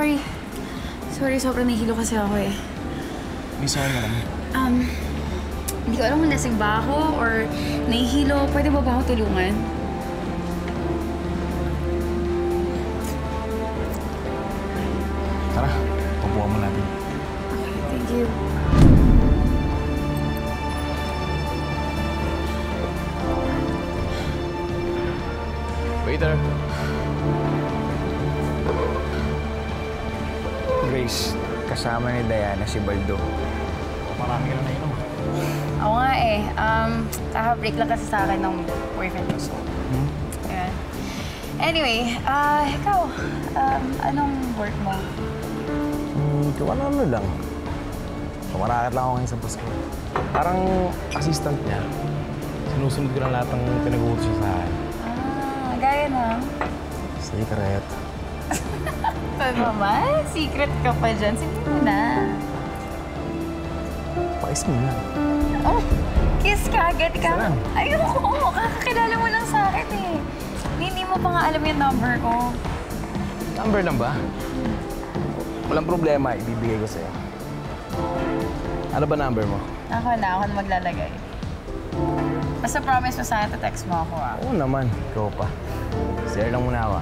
sorry. Sorry, sobrang nahihilo kasi ako eh. Bisa ka naman. Hindi ko alam kung lasing ba ako or nahihilo. Pwede ba ako tulungan? Tara, pabuha mo natin. Okay, thank you. Waiter. Grace, kasama ni Diana si Baldo. Marami ka na nainom. Ako nga eh. Kaka-break lang kasi sa akin ng boyfriend ko. So, ayan. Anyway, ikaw, anong work mo? Kung ano lang. Kumarakat lang ako ngayon sa Pasko. Parang assistant niya. Sinusunod ko lang lahat ng pinag-uutos siya sa akin. Gaya na. Secret. Pag naman, secret ka pa dyan. Sige mo na. Pakis mo na. Oh, kiss ka agad ka. Saan? Ayoko, kakakilala mo lang sa akin eh. Hindi mo pa nga alam yung number ko. Number lang ba? Walang problema, ibibigay ko sa'yo. Ano ba number mo? Ako na maglalagay. Basta promise mo sa akin, text mo ako ah. Oo naman, ikaw pa. Share lang muna ako.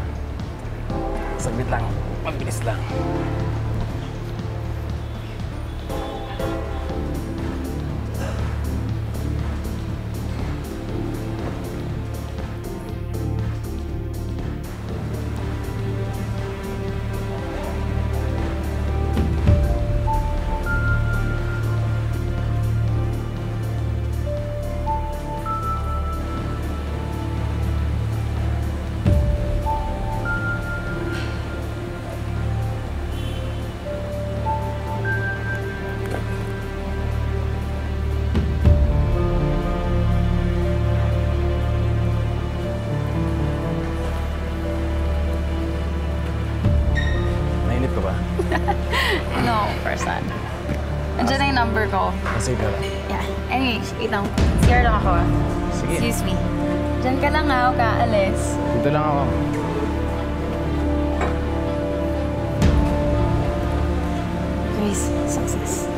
Saglit lang, mabilis lang. No, person. Andiyan na yung number ko. Kasi ka lang. Yeah. Anyway, wait lang. CR lang ako. Sige. Excuse me. Diyan ka lang ha, huwag kaalis. Dito lang ako. Grace, success.